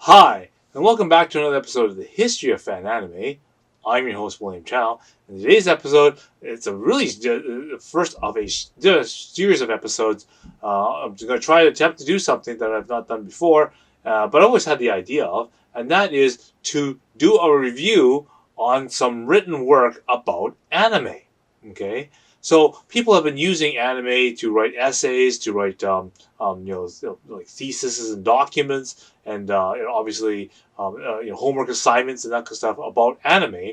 Hi, and welcome back to another episode of the History of Fan Anime. I'm your host, William Chow. In today's episode, it's a really first of a series of episodes. I'm going to try to attempt to do something that I've not done before, but I always had the idea of, and that is to do a review on some written work about anime. Okay, so people have been using anime to write essays, to write like theses and documents, and obviously homework assignments and that kind of stuff about anime.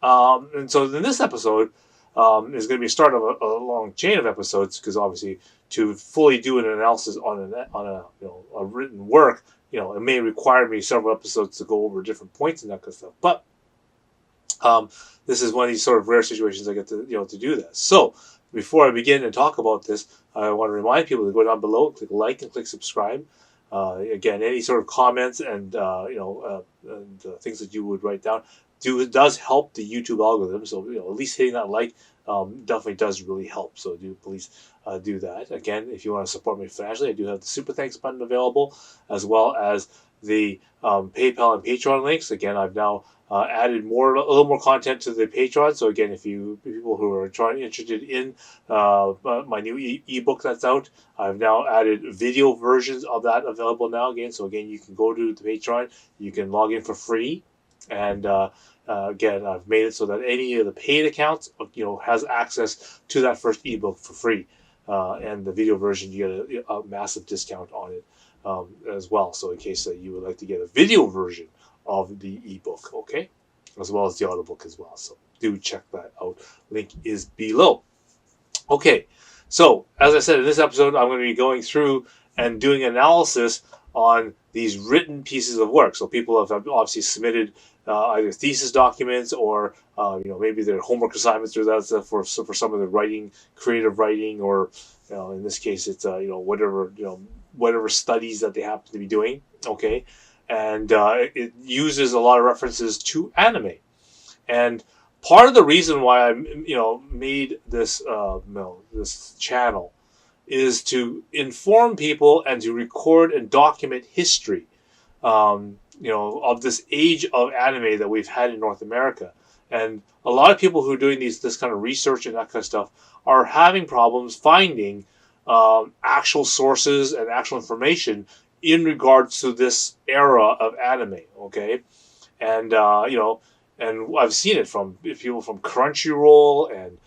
And so in this episode is going to be a start of a long chain of episodes, because obviously to fully do an analysis on a written work, it may require me several episodes to go over different points and that kind of stuff. But um, this is one of these sort of rare situations I get to do this. So before I begin and talk about this, I want to remind people to go down below, click like, and click subscribe. Again, any sort of comments and things that you would write down does help the YouTube algorithm. So at least hitting that like definitely does really help. So do please do that. Again, if you want to support me financially, I do have the super thanks button available, as well as the PayPal and Patreon links. Again, I've now added a little more content to the Patreon. So again, if people who are interested in my new ebook that's out, I've now added video versions of that available now. Again, so again, you can go to the Patreon, you can log in for free, and again, I've made it so that any of the paid accounts, has access to that first ebook for free, and the video version, you get a massive discount on it as well. So in case you would like to get a video version of the ebook, okay, as well as the audiobook as well. So do check that out. Link is below. Okay, so as I said, in this episode, I'm going to be going through and doing analysis on these written pieces of work. So people have obviously submitted either thesis documents or maybe their homework assignments, or that's for some of the writing, creative writing, or in this case it's whatever studies that they happen to be doing. Okay, and it uses a lot of references to anime, and part of the reason why I made this this channel is to inform people and to record and document history, of this age of anime that we've had in North America. And a lot of people who are doing this kind of research and that kind of stuff are having problems finding actual sources and actual information in regards to this era of anime. Okay, and and I've seen it from people from Crunchyroll and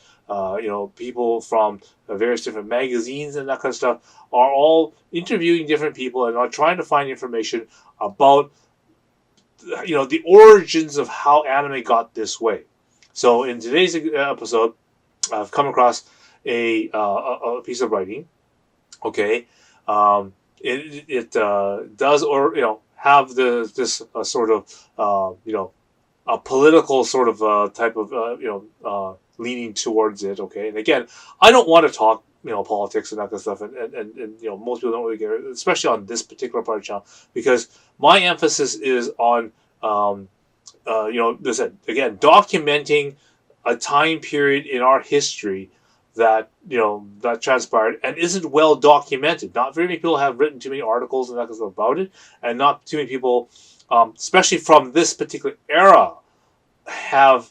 people from various different magazines and that kind of stuff are all interviewing different people and are trying to find information about the origins of how anime got this way. So in today's episode, I've come across a piece of writing. Okay, it does have this sort of a political sort of type of leaning towards it. Okay, and again, I don't want to talk politics and that kind of stuff, and most people don't really care, especially on this particular part of the channel, because my emphasis is on this again, documenting a time period in our history that that transpired and isn't well documented. Not very many people have written too many articles and that kind of stuff about it, and not too many people, especially from this particular era, have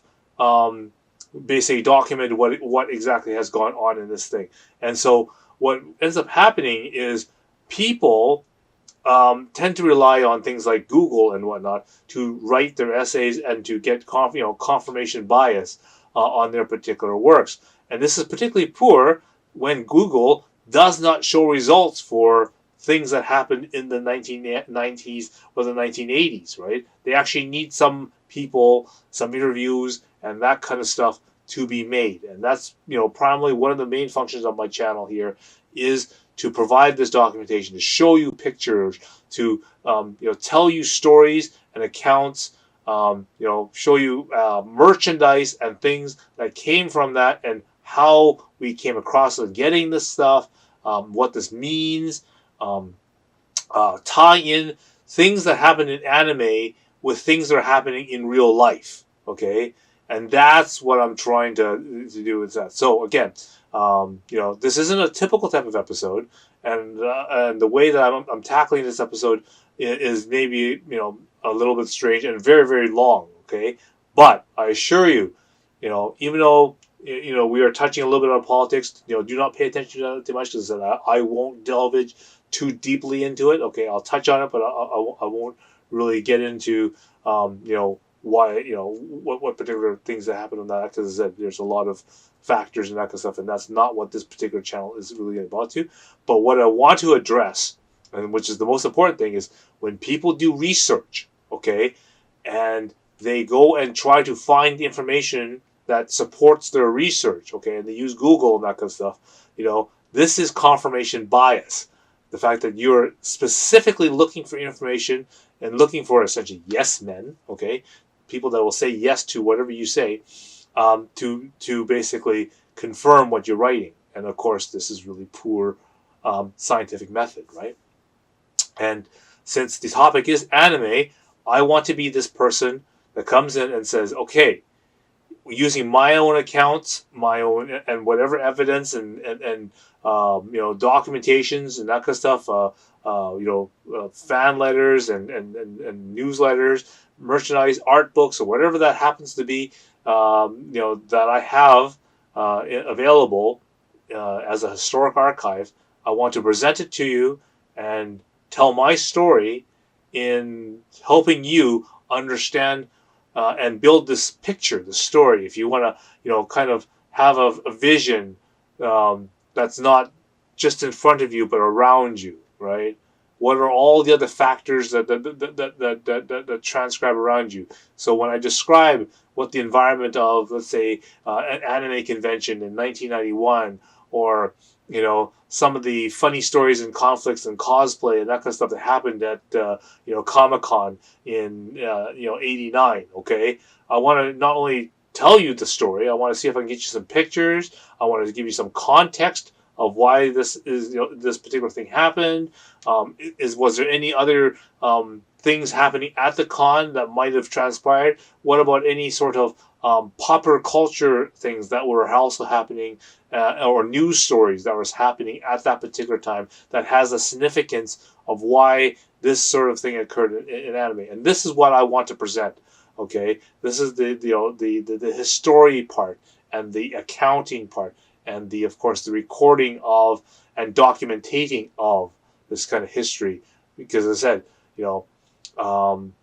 basically documented what exactly has gone on in this thing. And so what ends up happening is people tend to rely on things like Google and whatnot to write their essays and to get confirmation bias on their particular works. And this is particularly poor when Google does not show results for things that happened in the 1990s or the 1980s, right? They actually need some people, some interviews, and that kind of stuff to be made. And that's, primarily one of the main functions of my channel here, is to provide this documentation, to show you pictures, to tell you stories and accounts, show you merchandise and things that came from that, and how we came across it, getting this stuff, what this means, tie in things that happen in anime with things that are happening in real life. Okay, and that's what I'm trying to do with that. So again, this isn't a typical type of episode, and the way that I'm tackling this episode is maybe a little bit strange and very very long. Okay, but I assure you, even though we are touching a little bit on politics, do not pay attention to it too much because I won't delve too deeply into it. Okay, I'll touch on it, but I won't really get into why what particular things that happen on that, because there's a lot of factors and that kind of stuff, and that's not what this particular channel is really about to. But what I want to address, and which is the most important thing, is when people do research, okay, and they go and try to find information that supports their research, okay, and they use Google and that kind of stuff, this is confirmation bias. The fact that you're specifically looking for information and looking for essentially yes men, okay, people that will say yes to whatever you say, to basically confirm what you're writing. And of course, this is really poor scientific method, right? And since the topic is anime, I want to be this person that comes in and says, okay, using my own accounts, my own and whatever evidence and documentations and that kind of stuff, fan letters and newsletters, merchandise, art books, or whatever that happens to be, that I have available as a historic archive. I want to present it to you and tell my story in helping you understand and build this picture, the story. If you want to, kind of have a vision that's not just in front of you but around you, right? What are all the other factors that transcribe around you? So when I describe what the environment of, let's say, an anime convention in 1991, or some of the funny stories and conflicts and cosplay and that kind of stuff that happened at Comic-Con in '89. Okay, I want to not only tell you the story, I want to see if I can get you some pictures. I want to give you some context of why this is this particular thing happened. Was there any other things happening at the con that might have transpired? What about any sort of popular culture things that were also happening, or news stories that was happening at that particular time that has a significance of why this sort of thing occurred in anime? And this is what I want to present. Okay, this is the history part and the accounting part and of course the recording of and documentating of this kind of history, because as I said, um,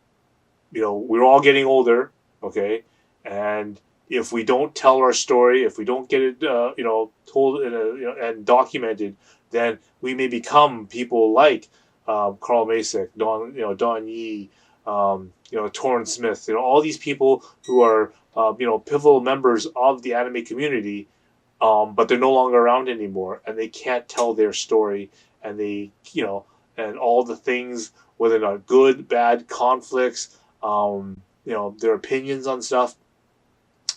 we're all getting older, okay, and if we don't tell our story, if we don't get it, told in and documented, then we may become people like Carl Masick, Don Yee, Torrance Smith, all these people who are pivotal members of the anime community, but they're no longer around anymore, and they can't tell their story, and and all the things, whether or not good, bad, conflicts, their opinions on stuff,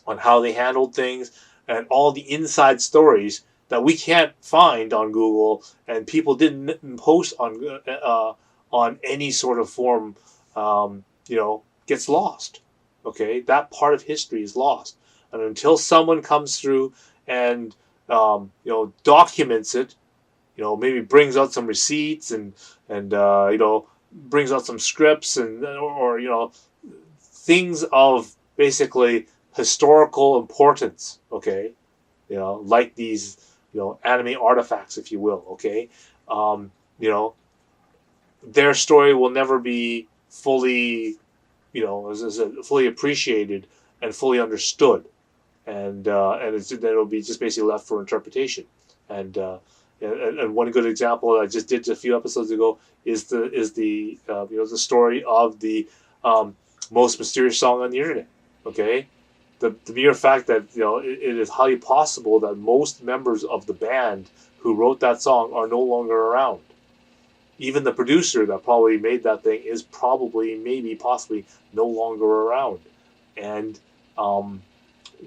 on how they handled things, and all the inside stories that we can't find on Google, and people didn't post on any sort of form, gets lost. Okay, that part of history is lost, and until someone comes through and documents it, maybe brings out some receipts and brings out some scripts or things of basically historical importance, okay, like these anime artifacts, if you will, okay, um, you know their story will never be fully, as I said, fully appreciated and fully understood, and then it'll be just basically left for interpretation. And one good example I just did a few episodes ago is the story of the most mysterious song on the internet. Okay, the mere fact that it is highly possible that most members of the band who wrote that song are no longer around. Even the producer that probably made that thing is probably, maybe, possibly no longer around. And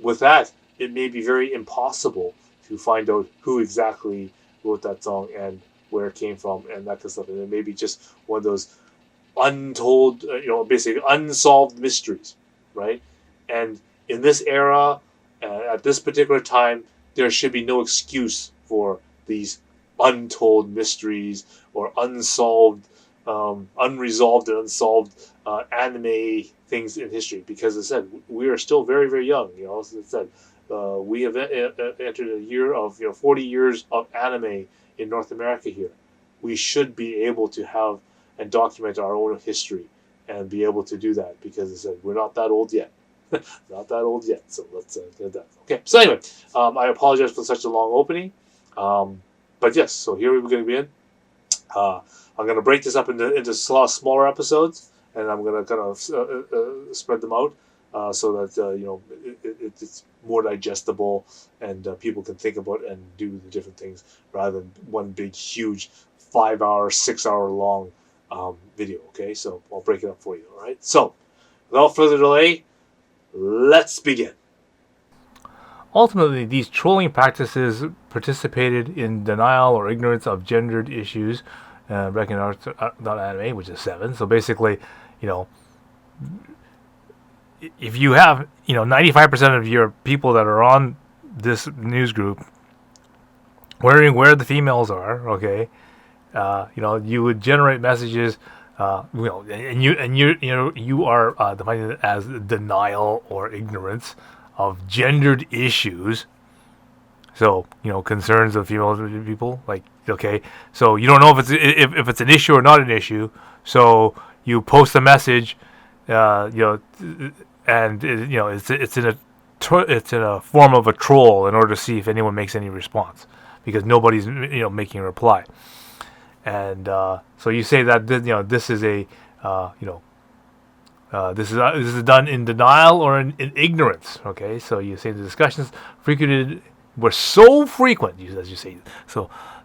with that, it may be very impossible to find out who exactly wrote that song and where it came from and that kind of stuff. And it may be just one of those untold, basically unsolved mysteries, right? And in this era, at this particular time, there should be no excuse for these untold mysteries or unsolved unresolved and unsolved anime things in history. Because as I said, we are still very, very young. As I said, we have entered a year of 40 years of anime in North America here. We should be able to have and document our own history and be able to do that, because as I said, we're not that old yet. Not that old yet, so let's get that. Okay, so anyway, I apologize for such a long opening. But yes, so here we're going to be in. I'm going to break this up into smaller episodes, and I'm going to kind of spread them out so that it's more digestible, and people can think about and do the different things rather than one big, huge 5-hour, 6-hour long video. Okay, so I'll break it up for you. All right. So without further delay, let's begin. Ultimately, these trolling practices participated in denial or ignorance of gendered issues, rec.arts.anime, which is 7. So basically, if you have 95% of your people that are on this news group wondering where the females are, okay, you would generate messages, and you are defining it as denial or ignorance of gendered issues. So concerns of female people, like, okay, so you don't know if it's an issue or not an issue. So you post a message, and it's in a form of a troll in order to see if anyone makes any response, because nobody's making a reply. And so you say that this is a this is done in denial or in ignorance. Okay, so you say the discussions were so frequent, as you say,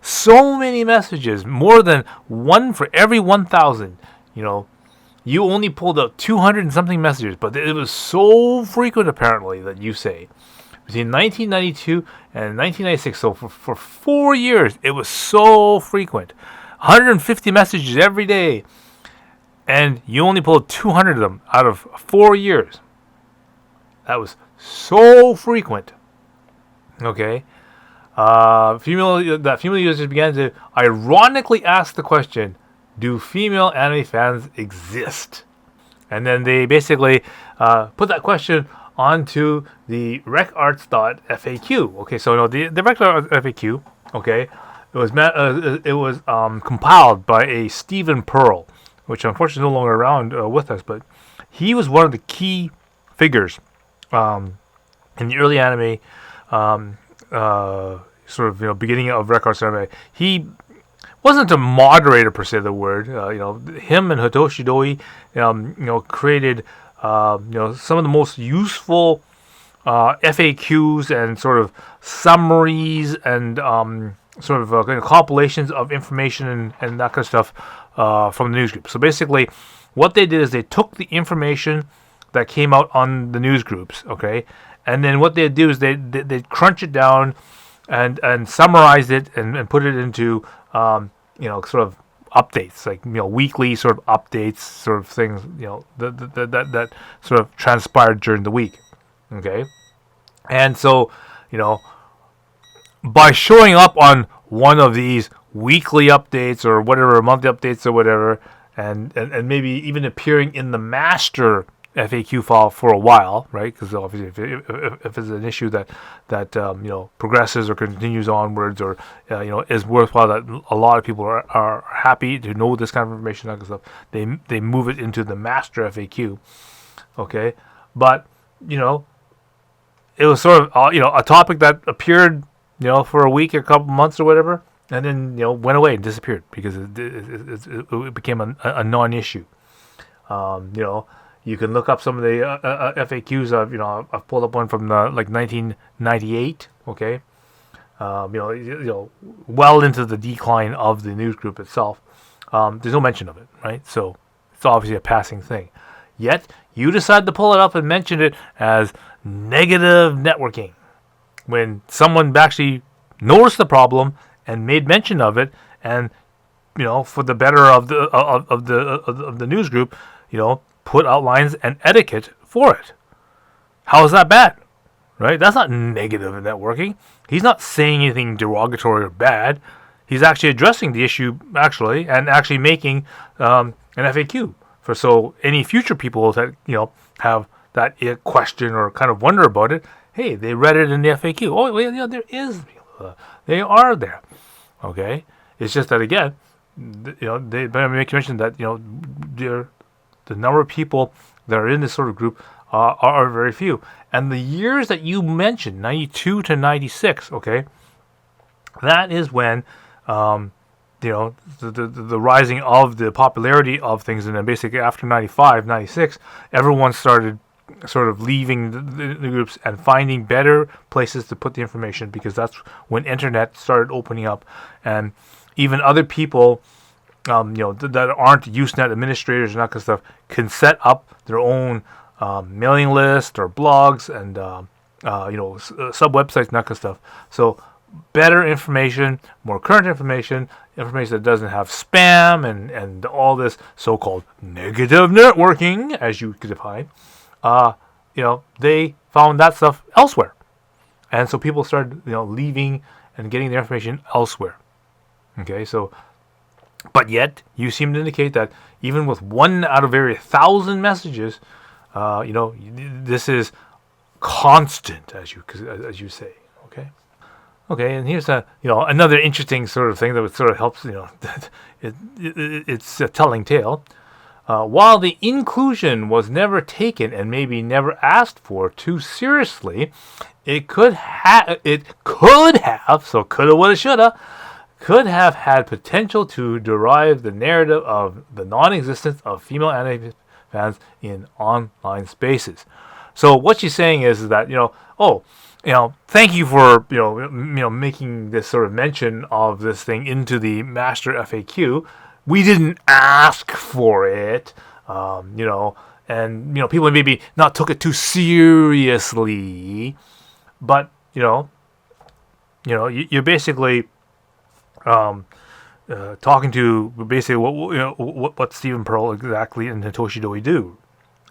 so many messages, more than one for every 1,000. You only pulled out 200 and something messages, but it was so frequent apparently that you say between 1992 and 1996. So for 4 years, it was so frequent, 150 messages every day. And you only pulled 200 of them out of 4 years. That was so frequent. Okay. Female users began to ironically ask the question, do female anime fans exist? And then they basically put that question onto the rec.arts.faq. Okay, so the rec.arts FAQ, okay, it was compiled by a Stephen Pearl, which unfortunately is no longer around with us, but he was one of the key figures in the early anime, beginning of Rec.arts anime. He wasn't a moderator per se, the word. Him and Hitoshi Doi, created some of the most useful FAQs and sort of summaries and compilations of information and that kind of stuff from the news group. So basically, what they did is they took the information that came out on the news groups, okay, and then what they do is they crunch it down and summarize it and put it into sort of updates, like weekly sort of updates, sort of things that sort of transpired during the week, okay, and so by showing up on one of these weekly updates or whatever, monthly updates or whatever, and maybe even appearing in the master FAQ file for a while, right? Because obviously, if it's an issue that progresses or continues onwards, or is worthwhile, that a lot of people are happy to know this kind of information, that kind of stuff, they move it into the master FAQ, okay? But it was sort of a topic that appeared for a week or a couple months or whatever, and then went away and disappeared because it became a non-issue. You can look up some of the FAQs of I've pulled up one from 1998. Okay, well into the decline of the news group itself. There's no mention of it, right? So it's obviously a passing thing. Yet you decide to pull it up and mention it as negative networking, when someone actually noticed the problem and made mention of it, and for the better of the news group, put outlines and etiquette for it. How is that bad? Right? That's not negative networking. He's not saying anything derogatory or bad. he's actually addressing the issue actually, and actually making an FAQ for so any future people that have that question or kind of wonder about it. Hey, they read it in the FAQ. Oh, yeah, there is. They are there. Okay, it's just that again, they make mention that the number of people that are in this sort of group are very few. And the years that you mentioned, 92 to 96, okay, that is when, the rising of the popularity of things. And then basically after 95, 96, everyone started sort of leaving the groups and finding better places to put the information, because that's when internet started opening up. And even other people that aren't Usenet administrators and that kind of stuff can set up their own mailing list or blogs and sub websites and that kind of stuff. So better information, more current information that doesn't have spam and all this so-called negative networking, as you could define. They found that stuff elsewhere, and so people started leaving and getting their information elsewhere. Okay, so. But yet, you seem to indicate that even with 1 out of every 1,000 messages, this is constant, as you say. Okay, and here's another interesting sort of thing that would sort of helps. It's a telling tale. While the inclusion was never taken and maybe never asked for too seriously, it could have, so coulda, woulda, shoulda. Could have had potential to derive the narrative of the non-existence of female anime fans in online spaces. So what she's saying is that thank you for making this sort of mention of this thing into the master FAQ. We didn't ask for it, and people maybe not took it too seriously, but you're basically. Talking to basically what Stephen Pearl exactly and Hitoshi Doi do,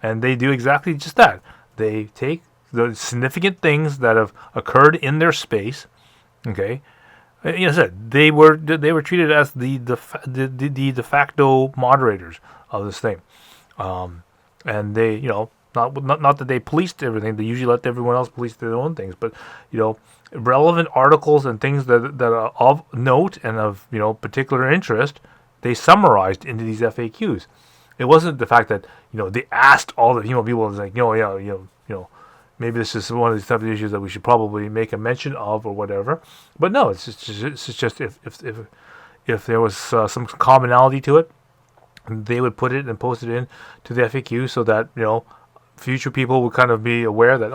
and they do exactly just that. They take the significant things that have occurred in their space. Okay, as I said, they were treated as the de facto moderators of this thing, and they not that they policed everything. They usually let everyone else police their own things, but relevant articles and things that are of note and of particular interest, they summarized into these FAQs. It wasn't the fact that they asked all the people. It was like maybe this is one of these type of issues that we should probably make a mention of or whatever. But no, it's just if there was some commonality to it, they would put it and post it in to the FAQ so that future people would kind of be aware that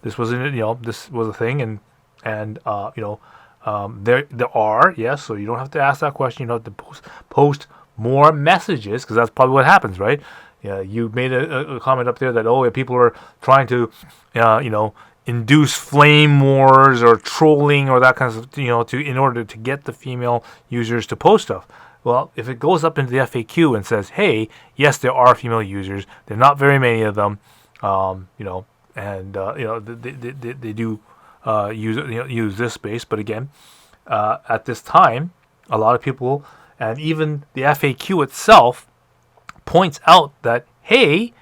this was this was a thing, and there are, yes, so you don't have to ask that question. You don't have to post more messages, because that's probably what happens, right? You made a comment up there that people are trying to induce flame wars or trolling or that kind of stuff, in order to get the female users to post stuff. Well, if it goes up into the FAQ and says, "Hey, yes, there are female users. There are not very many of them, and they do use this space." But again, at this time, a lot of people, and even the FAQ itself, points out that, hey,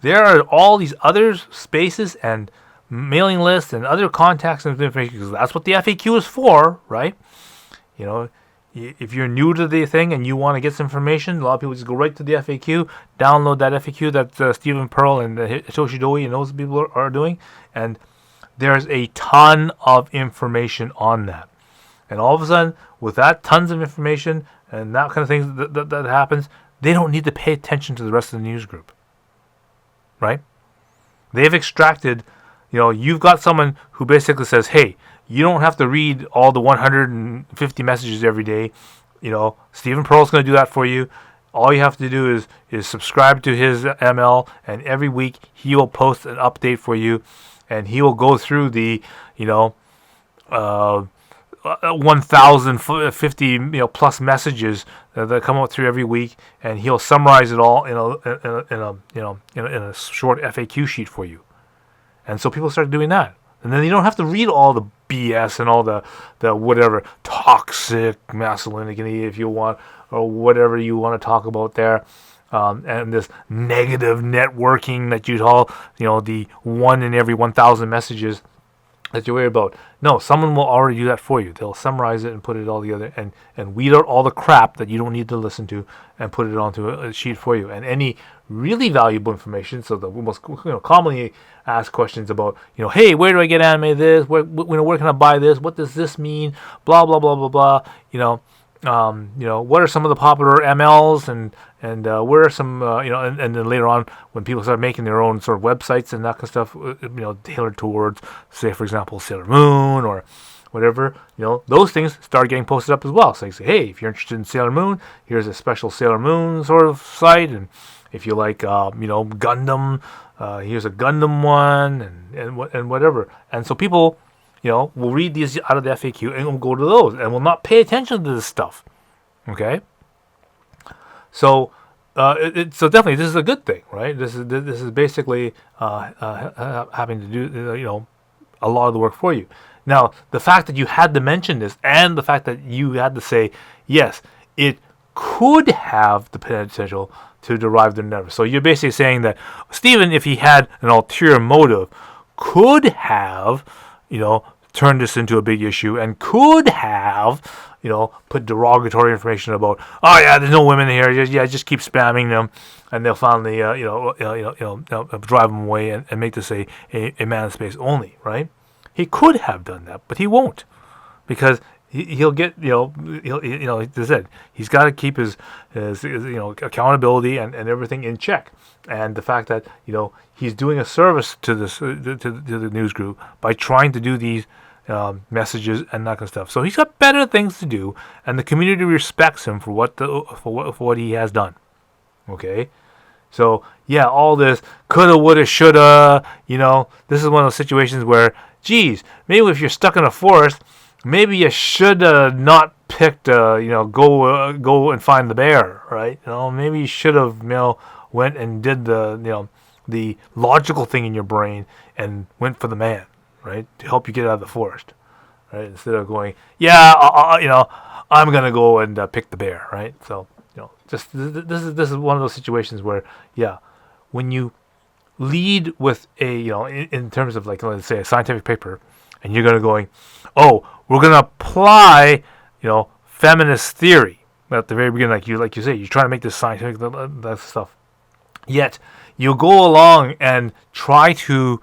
there are all these other spaces and mailing lists and other contacts and information, because that's what the FAQ is for, right? If you're new to the thing and you want to get some information, a lot of people just go right to the FAQ, download that FAQ that Stephen Pearl and Hitoshi Doi and those people are doing, and there's a ton of information on that. And all of a sudden, with that tons of information and that kind of thing that happens, they don't need to pay attention to the rest of the news group, right? They've extracted, you've got someone who basically says, hey, you don't have to read all the 150 messages every day. Stephen Pearl's going to do that for you. All you have to do is subscribe to his ML, and every week he will post an update for you, and he will go through the 1,050 plus messages that come out through every week, and he'll summarize it all in a short FAQ sheet for you. And so people start doing that. And then you don't have to read all the BS and all the whatever toxic masculinity if you want, or whatever you want to talk about there. And this negative networking that you call, the 1 in every 1,000 messages that you worry about. No, someone will already do that for you. They'll summarize it and put it all together and weed out all the crap that you don't need to listen to and put it onto a sheet for you. And any really valuable information, so the most commonly asked questions about, hey, where do I get anime this? Where can I buy this? What does this mean? Blah, blah, blah, blah, blah. What are some of the popular MLs and where are some, and then later on when people start making their own sort of websites and that kind of stuff, tailored towards, say, for example, Sailor Moon or whatever, those things start getting posted up as well. So you say, hey, if you're interested in Sailor Moon, here's a special Sailor Moon sort of site. And if you like, Gundam, here's a Gundam one and whatever. And so people, will read these out of the FAQ and will go to those and will not pay attention to this stuff. Okay? So, so definitely this is a good thing, right? This is basically having to do, a lot of the work for you. Now, the fact that you had to mention this and the fact that you had to say, yes, it could have the potential to derive the nerve. So you're basically saying that Stephen, if he had an ulterior motive, could have, turned this into a big issue and could have, put derogatory information about, oh yeah, there's no women here, just keep spamming them, and they'll finally, drive them away and make this a man space only, right? He could have done that, but he won't, because he'll get, as I said, he's got to keep his accountability and everything in check. And the fact that, he's doing a service to this to the news group by trying to do these messages and that kind of stuff. So he's got better things to do, and the community respects him for what he has done. Okay, so yeah, all this coulda, woulda, shoulda. This is one of those situations where, geez, maybe if you're stuck in a forest, maybe you should not picked, go and find the bear, right? Maybe you should have, went and did the logical thing in your brain and went for the man, right? To help you get out of the forest, right? Instead of going, I'm gonna go and pick the bear, right? So, just this is one of those situations where, yeah, when you lead with a, in terms of, like, let's say a scientific paper, and you're gonna going, oh, we're gonna apply, feminist theory at the very beginning, like you say, you're trying to make this scientific, that stuff. Yet you go along and try to,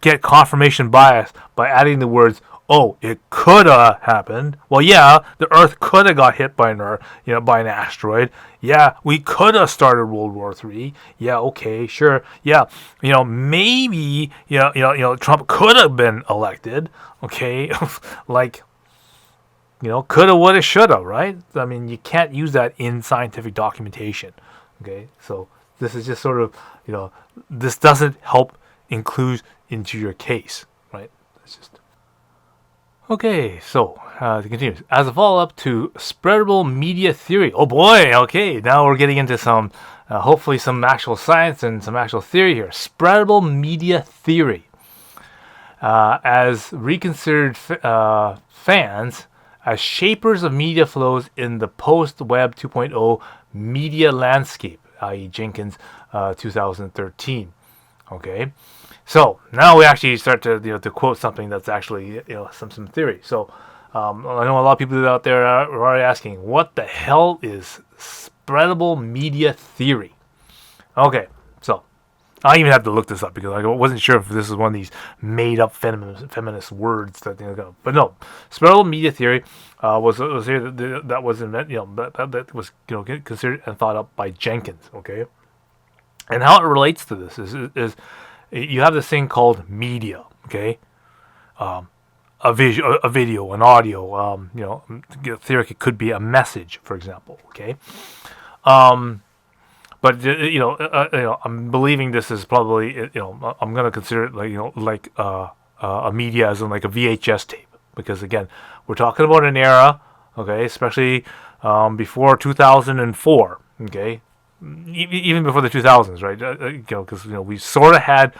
get confirmation bias by adding the words, oh, it could have happened. Well, yeah, the Earth could have got hit by by an asteroid. Yeah, we could have started World War III. Yeah, okay, sure. Yeah, maybe, Trump could have been elected. Okay, like, coulda, woulda, shoulda, right? I mean, you can't use that in scientific documentation. Okay, so this is just sort of, this doesn't help include into your case, right? It's just okay. So to continue, as a follow-up to spreadable media theory. Oh boy, okay, now we're getting into some, hopefully some actual science and some actual theory here. Spreadable media theory, as reconsidered fans as shapers of media flows in the post-Web 2.0 media landscape, i.e. Jenkins 2013. Okay, so now we actually start to quote something that's actually some theory. So I know a lot of people out there are already asking, what the hell is spreadable media theory? Okay, so I even had to look this up because I wasn't sure if this is one of these made-up feminist words that but no, spreadable media theory was here that was that was considered and thought up by Jenkins. Okay, and how it relates to this is you have this thing called media. Okay, a video, an audio. Theoretically, it could be a message, for example. Okay. But I'm believing this is probably I'm gonna consider it like a media as in like a VHS tape, because again we're talking about an era, okay, especially before 2004, okay, even before the 2000s, right? Because we sort of had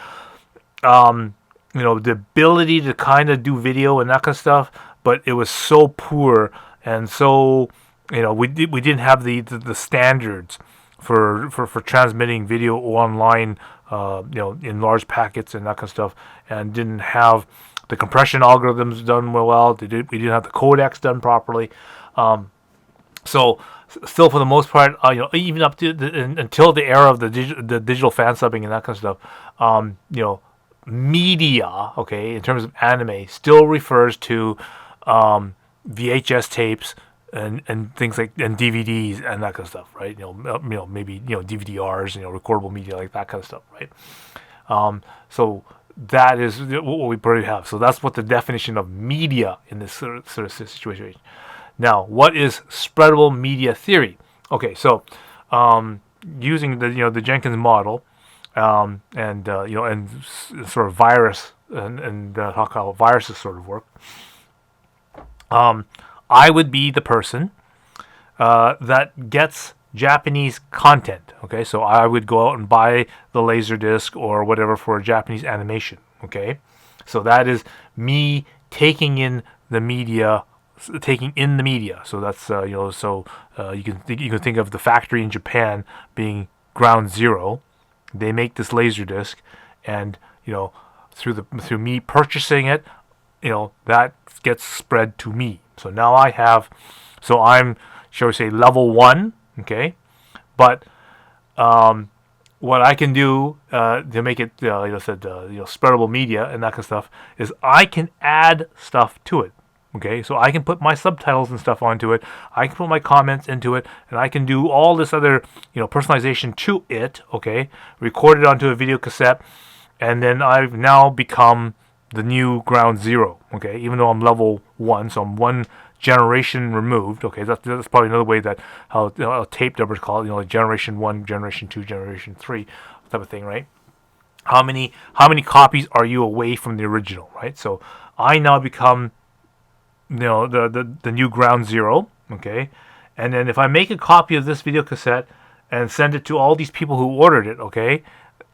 the ability to kind of do video and that kind of stuff, but it was so poor, and so we didn't have the standards for transmitting video online, in large packets and that kind of stuff, and didn't have the compression algorithms done well. We didn't have the codecs done properly. So still, for the most part, even up to until the era of the digital fan subbing and that kind of stuff, media, okay, in terms of anime, still refers to VHS tapes and things like, and DVDs and that kind of stuff, right? Maybe DVD-Rs, recordable media, like that kind of stuff, right? So that is what we probably have. So that's what the definition of media in this sort of situation is. Now, what is spreadable media theory? Okay, so using the Jenkins model, and sort of virus and how viruses sort of work. I would be the person that gets Japanese content. Okay, so I would go out and buy the Laserdisc or whatever for Japanese animation. Okay, so that is me taking in the media. So that's you can think of the factory in Japan being ground zero. They make this Laserdisc, and through me purchasing it, that gets spread to me. So now I'm, shall we say, level 1, okay? But what I can do to make it, spreadable media and that kind of stuff, is I can add stuff to it. Okay, so I can put my subtitles and stuff onto it. I can put my comments into it, and I can do all this other, personalization to it. Okay, record it onto a video cassette, and then I've now become the new ground zero. Okay, even though I'm level 1, so I'm one generation removed. Okay, that's probably another way that how tape dubbers call it. Like generation 1, generation 2, generation 3 type of thing, right? How many copies are you away from the original, right? So I now become the new ground zero, okay? And then if I make a copy of this video cassette and send it to all these people who ordered it, okay,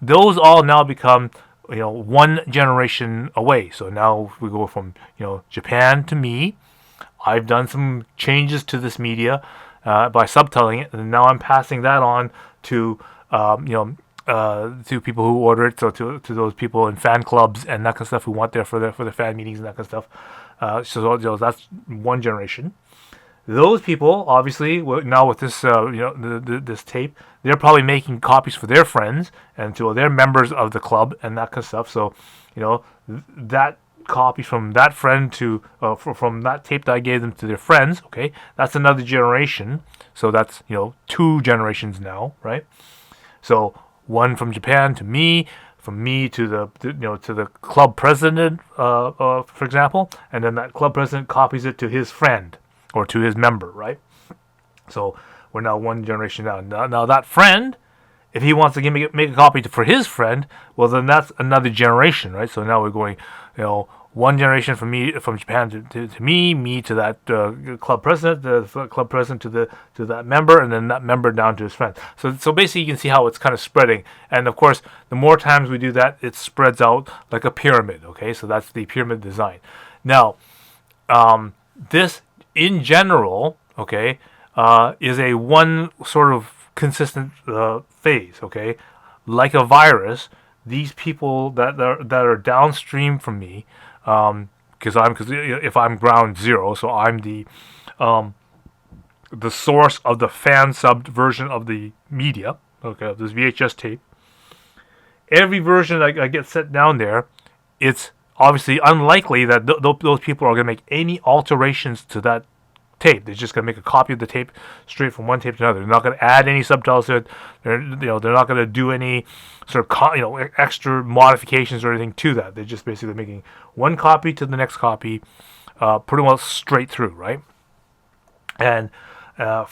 those all now become one generation away. So now we go from Japan to me. I've done some changes to this media by subtitling it, and now I'm passing that on to to people who order it, so to those people in fan clubs and that kind of stuff who want there for their fan meetings and that kind of stuff. So that's one generation. Those people, obviously, now with this, this tape, they're probably making copies for their friends and to their members of the club and that kind of stuff. So, that copy from that friend to from that tape that I gave them to their friends. Okay, that's another generation. So that's 2 generations now, right? So one from Japan to me, from me to the club president, for example, and then that club president copies it to his friend or to his member, right? So we're now one generation down. Now that friend, if he wants to make a copy for his friend, well then that's another generation, right? So now we're going, one generation from Japan to me to that club president, the club president to that member, and then that member down to his friend. So basically, you can see how it's kind of spreading. And of course, the more times we do that, it spreads out like a pyramid. Okay, so that's the pyramid design. Now, this in general, okay, is a one sort of consistent phase. Okay, like a virus, these people that are downstream from me. Because if I'm ground zero, so I'm the source of the fan subbed version of the media, okay, of this VHS tape. Every version I get set down there, it's obviously unlikely that those people are going to make any alterations to that tape. They're just going to make a copy of the tape straight from one tape to another. They're not going to add any subtitles to it. They're not going to do any sort of extra modifications or anything to that. They're just basically making one copy to the next copy, pretty much straight through, right? And the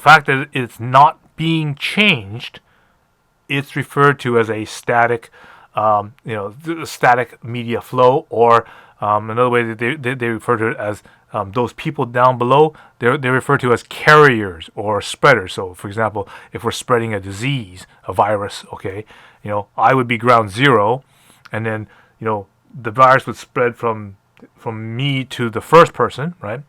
fact that it's not being changed, it's referred to as a static, static media flow, or another way that they refer to it as those people down below, they're referred to as carriers or spreaders. So, for example, if we're spreading a disease, a virus, okay, I would be ground zero, and then the virus would spread from me to the first person, right?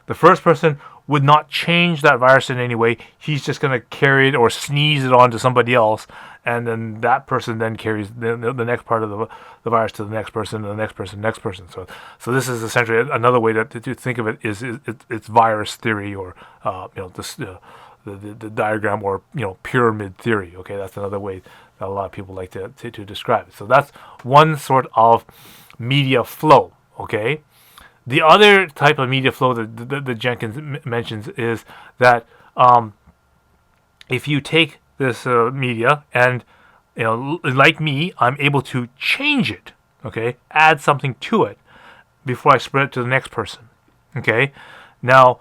The first person would not change that virus in any way. He's just going to carry it or sneeze it onto somebody else, and then that person then carries the next part of the virus to the next person, the next person, next person. So this is essentially another way to think of it is it's virus theory, or the diagram, or pyramid theory. Okay, that's another way that a lot of people like to describe it. So that's one sort of media flow. Okay. The other type of media flow that Jenkins mentions is that if you take this media and, like me, I'm able to change it, okay, add something to it before I spread it to the next person, okay. Now,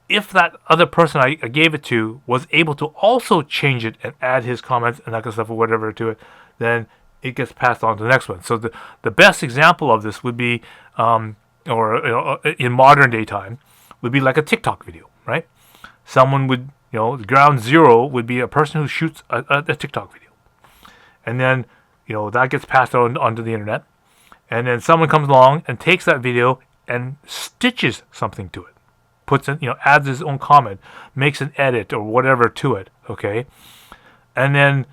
if that other person I gave it to was able to also change it and add his comments and that kind of stuff or whatever to it, then it gets passed on to the next one. So the best example of this would be, or in modern day time, would be like a TikTok video, right? Someone would, ground zero would be a person who shoots a TikTok video, and then that gets passed on onto the internet, and then someone comes along and takes that video and stitches something to it, puts in, adds his own comment, makes an edit or whatever to it, okay, and then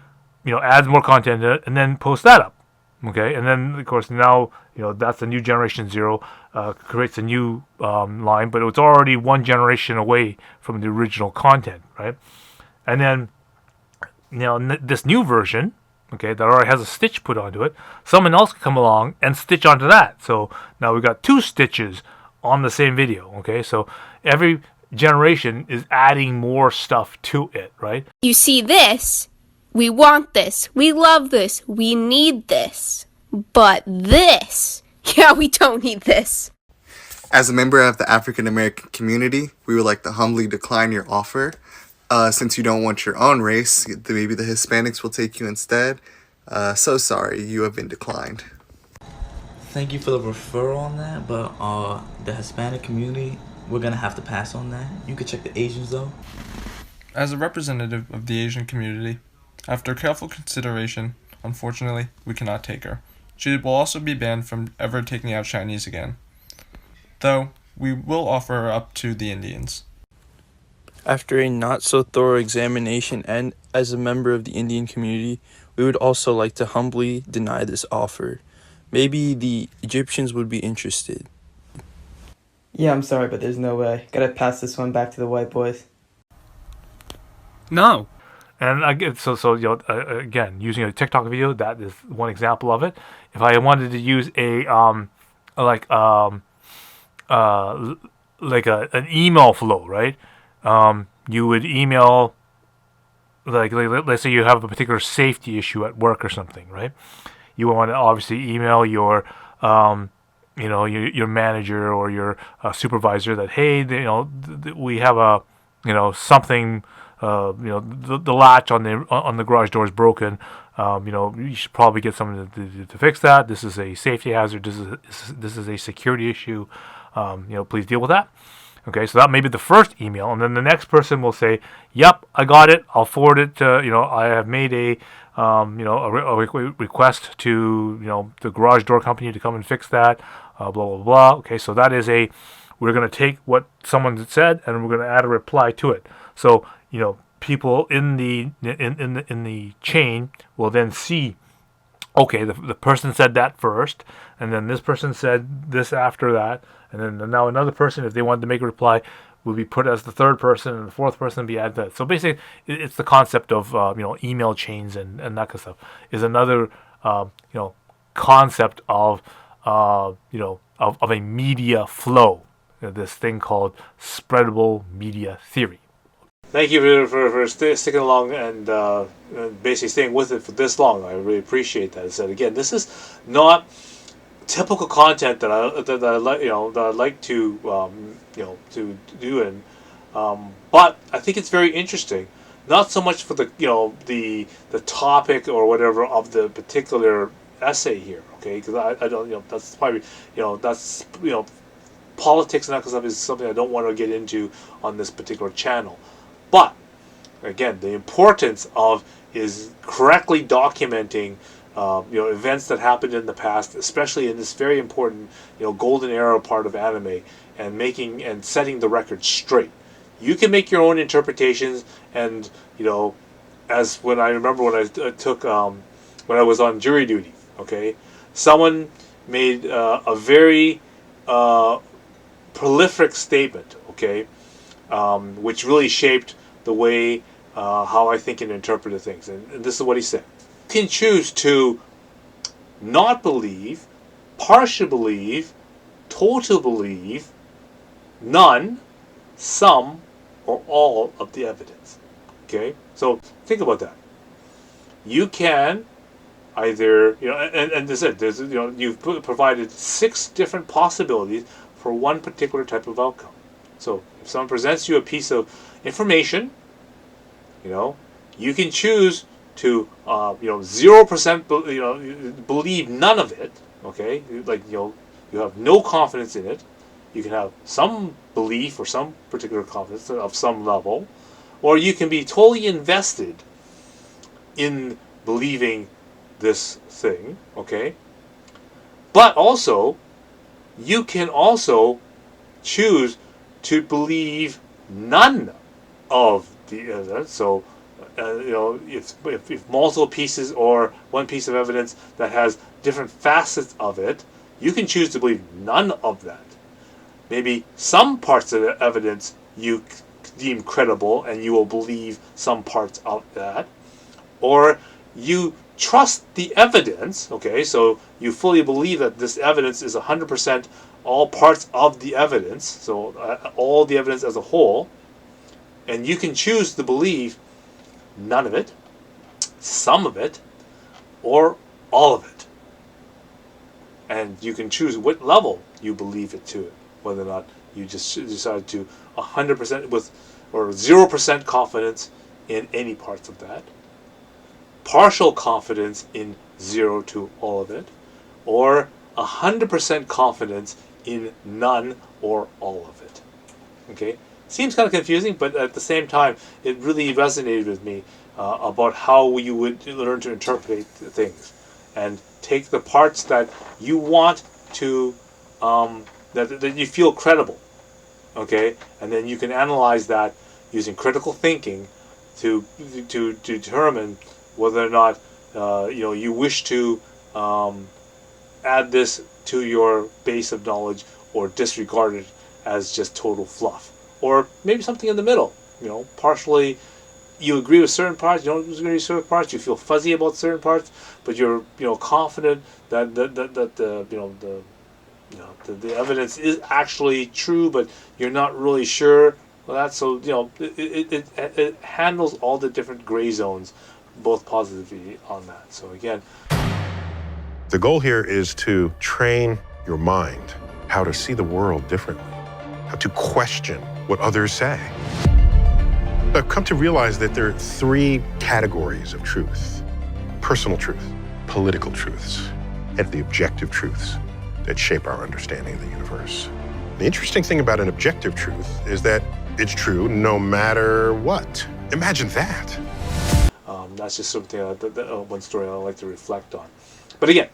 adds more content to it, and then posts that up, okay, and then of course now that's a new generation zero, creates a new line, but it's already one generation away from the original content, right? And then this new version, okay, that already has a stitch put onto it, someone else can come along and stitch onto that. So now we've got two stitches on the same video, okay? So every generation is adding more stuff to it, right? You see this? We want this. We love this. We need this. But this, yeah, we don't need this. As a member of the African American community, we would like to humbly decline your offer. Since you don't want your own race, maybe the Hispanics will take you instead. So sorry, you have been declined. Thank you for the referral on that, but the Hispanic community, we're gonna have to pass on that. You could check the Asians though. As a representative of the Asian community, after careful consideration, unfortunately, we cannot take her. She will also be banned from ever taking out Chinese again. Though, we will offer her up to the Indians. After a not-so-thorough examination and as a member of the Indian community, we would also like to humbly deny this offer. Maybe the Egyptians would be interested. Yeah, I'm sorry, but there's no way. Gotta pass this one back to the white boys. No. And again, again, using a TikTok video, that is one example of it. If I wanted to use an email flow, right? You would email, let's say you have a particular safety issue at work or something, right? You want to obviously email your manager or your supervisor that, hey, we have a something. The latch on the garage door is broken. You should probably get someone to fix that. This is a safety hazard. This is a security issue. Please deal with that. Okay, so that may be the first email, and then the next person will say, "Yep, I got it. I'll forward it to I have made a request to the garage door company to come and fix that." Blah blah blah. Okay, so that is we're going to take what someone said and we're going to add a reply to it. So people in the chain will then see, okay, the person said that first, and then this person said this after that, and then now another person, if they wanted to make a reply, will be put as the third person, and the fourth person will be added to that. So basically, it's the concept of email chains and that kind of stuff is another concept of a media flow. This thing called spreadable media theory. Thank you for sticking along and basically staying with it for this long. I really appreciate that. I said again, this is not typical content that I like to to do, and but I think it's very interesting. Not so much for the the topic or whatever of the particular essay here, okay? Because I don't that's probably that's politics and that kind of stuff is something I don't want to get into on this particular channel. But again, the importance of is correctly documenting events that happened in the past, especially in this very important, golden era part of anime, and making and setting the record straight. You can make your own interpretations, and as when I remember when I took when I was on jury duty. Okay, someone made a very prolific statement. Okay, which really shaped the way how I think and interpret things. And this is what he said. You can choose to not believe, partially believe, total believe, none, some, or all of the evidence. Okay? So think about that. You can either, and this is it, you've provided 6 different possibilities for one particular type of outcome. So if someone presents you a piece of information, you can choose to 0% believe none of it. Okay, you have no confidence in it. You can have some belief or some particular confidence of some level, or you can be totally invested in believing this thing. Okay, but also you can also choose to believe none of the evidence. So, if multiple pieces or one piece of evidence that has different facets of it, you can choose to believe none of that. Maybe some parts of the evidence you deem credible and you will believe some parts of that. Or you trust the evidence, okay, so you fully believe that this evidence is 100% all parts of the evidence, so all the evidence as a whole, and you can choose to believe none of it, some of it, or all of it. And you can choose what level you believe it to, whether or not you just decide to 100% with or 0% confidence in any parts of that, partial confidence in 0 to all of it, or 100% confidence in none or all of it. Okay? Seems kind of confusing, but at the same time, it really resonated with me about how you would learn to interpret things and take the parts that you want to, that you feel credible, okay, and then you can analyze that using critical thinking to determine whether or not you wish to add this to your base of knowledge or disregard it as just total fluff. Or maybe something in the middle. Partially you agree with certain parts, you don't agree with certain parts, you feel fuzzy about certain parts, but you're confident that the evidence is actually true, but you're not really sure. Well, that's so it handles all the different gray zones, both positively on that. So again, the goal here is to train your mind how to see the world differently, how to question what others say. I've come to realize that there are 3 categories of truth: personal truth, political truths, and the objective truths that shape our understanding of the universe. The interesting thing about an objective truth is that it's true no matter what. Imagine that. That's just something one story I like to reflect on. But again,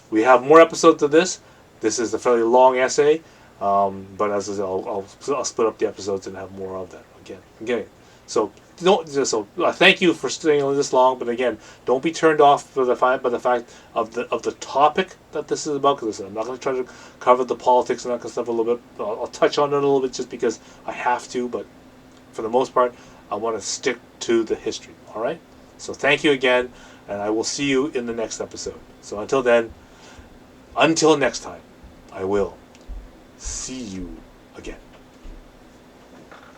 we have more episodes of this. This is a fairly long essay, but as I said, I'll split up the episodes and have more of that again. So thank you for staying on this long. But again, don't be turned off by the fact of the topic that this is about. Because I'm not going to try to cover the politics and that kind of stuff a little bit. I'll touch on it a little bit just because I have to. But for the most part, I want to stick to the history. All right. So thank you again, and I will see you in the next episode. So until then, until next time, I will see you again.